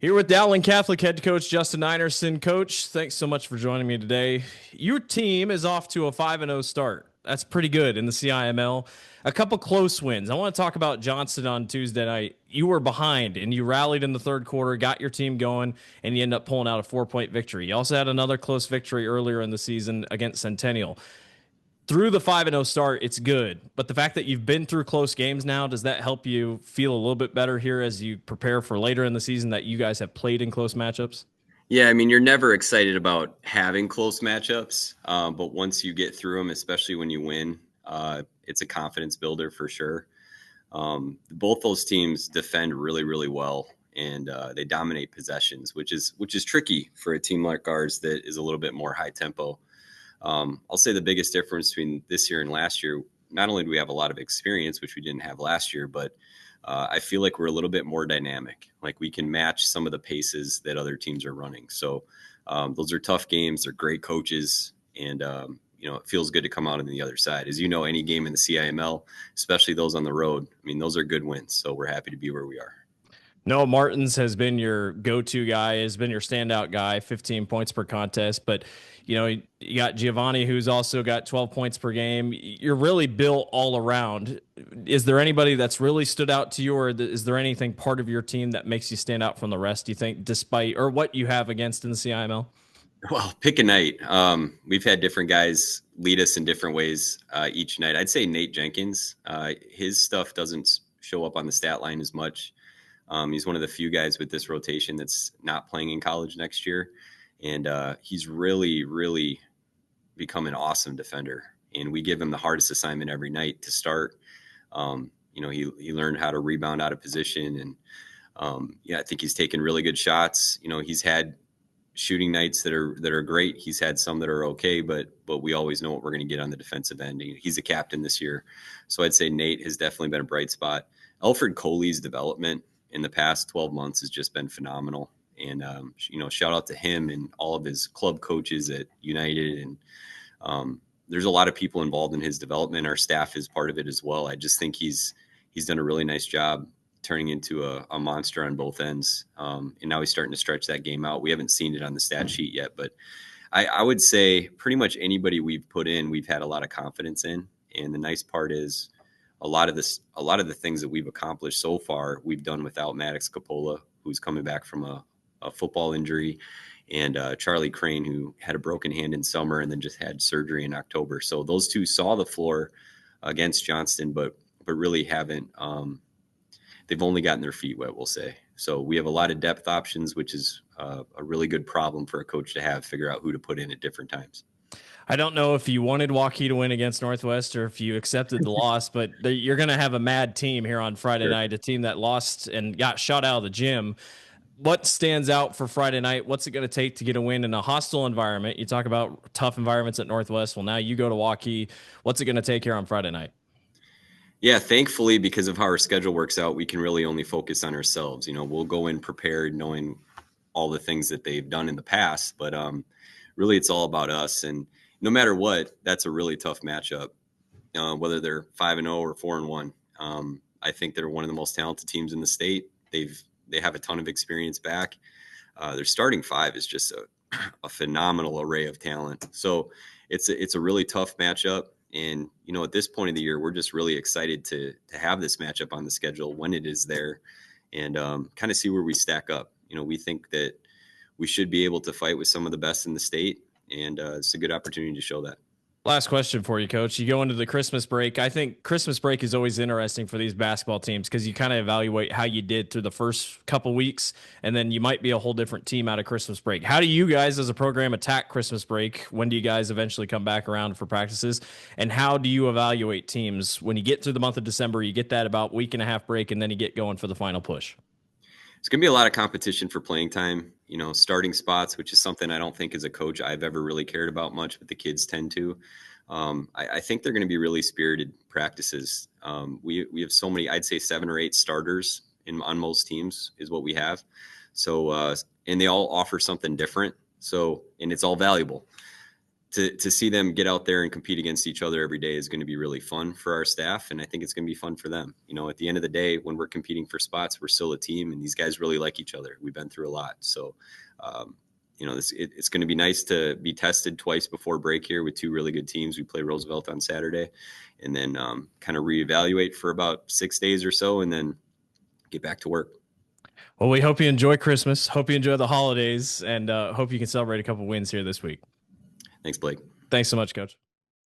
Here with Dowling Catholic head coach Justin Einerson. Coach, thanks so much for joining me today. Your team is off to a 5-0 start. That's pretty good in the CIML. A couple close wins. I want to talk about Johnston on Tuesday night. You were behind and you rallied in the third quarter, got your team going, and you end up pulling out a 4-point victory. You also had another close victory earlier in the season against Centennial. Through the 5-0 start, it's good. But the fact that you've been through close games now, does that help you feel a little bit better here as you prepare for later in the season that you guys have played in close matchups? Yeah, I mean, you're never excited about having close matchups, but once you get through them, especially when you win, it's a confidence builder for sure. Both those teams defend really, really well, and they dominate possessions, which is tricky for a team like ours that is a little bit more high tempo. I'll say the biggest difference between this year and last year, not only do we have a lot of experience, which we didn't have last year, but I feel like we're a little bit more dynamic. Like we can match some of the paces that other teams are running. So those are tough games. They're great coaches. And, it feels good to come out on the other side. As you know, any game in the CIML, especially those on the road, I mean, those are good wins. So we're happy to be where we are. Noah Martins has been your go-to guy, has been your standout guy, 15 points per contest. But, you got Giovanni, who's also got 12 points per game. You're really built all around. Is there anybody that's really stood out to you, or is there anything part of your team that makes you stand out from the rest, do you think, despite or what you have against in the CIML? Well, pick a night. We've had different guys lead us in different ways each night. I'd say Nate Jenkins. His stuff doesn't show up on the stat line as much. He's one of the few guys with this rotation that's not playing in college next year. And he's really, really become an awesome defender. And we give him the hardest assignment every night to start. He learned how to rebound out of position. And, I think he's taken really good shots. He's had shooting nights that are great. He's had some that are okay, but we always know what we're going to get on the defensive end. He's a captain this year. So I'd say Nate has definitely been a bright spot. Alfred Coley's development in the past 12 months has just been phenomenal. And, shout out to him and all of his club coaches at United. And there's a lot of people involved in his development. Our staff is part of it as well. I just think he's done a really nice job turning into a monster on both ends. And now he's starting to stretch that game out. We haven't seen it on the stat sheet yet, but I would say pretty much anybody we've put in, we've had a lot of confidence in. And the nice part is, a lot of the things that we've accomplished so far, we've done without Maddox Capola, who's coming back from a football injury, and Charlie Crane, who had a broken hand in summer and then just had surgery in October. So those two saw the floor against Johnston, but really haven't. They've only gotten their feet wet, we'll say. So we have a lot of depth options, which is a really good problem for a coach to have, figure out who to put in at different times. I don't know if you wanted Waukee to win against Northwest or if you accepted the loss, but you're going to have a mad team here on Friday night, a team that lost and got shot out of the gym. What stands out for Friday night? What's it going to take to get a win in a hostile environment? You talk about tough environments at Northwest. Well, now you go to Waukee. What's it going to take here on Friday night? Yeah, thankfully, because of how our schedule works out, we can really only focus on ourselves. We'll go in prepared knowing all the things that they've done in the past, but really it's all about us. And no matter what, that's a really tough matchup, whether they're 5-0 or 4-1. I think they're one of the most talented teams in the state. They have a ton of experience back. Their starting five is just a phenomenal array of talent. So it's a really tough matchup. And, at this point of the year, we're just really excited to have this matchup on the schedule when it is there and kind of see where we stack up. We think that we should be able to fight with some of the best in the state. And it's a good opportunity to show that. Last question for you, Coach. You go into the Christmas break. I think Christmas break is always interesting for these basketball teams because you kind of evaluate how you did through the first couple weeks, and then you might be a whole different team out of Christmas break. How do you guys as a program attack Christmas break? When do you guys eventually come back around for practices? And how do you evaluate teams when you get through the month of December, you get that about week and a half break, and then you get going for the final push? It's going to be a lot of competition for playing time, starting spots, which is something I don't think as a coach I've ever really cared about much, but the kids tend to. I think they're going to be really spirited practices. We have so many, I'd say 7 or 8 starters on most teams is what we have. So, and they all offer something different. So, and it's all valuable. to see them get out there and compete against each other every day is going to be really fun for our staff, and I think it's going to be fun for them. At the end of the day, when we're competing for spots, we're still a team, and these guys really like each other. We've been through a lot, so it's going to be nice to be tested twice before break here with two really good teams. We play Roosevelt on Saturday, and then kind of reevaluate for about 6 days or so, and then get back to work. Well, we hope you enjoy Christmas. Hope you enjoy the holidays, and hope you can celebrate a couple wins here this week. Thanks, Blake. Thanks so much, Coach.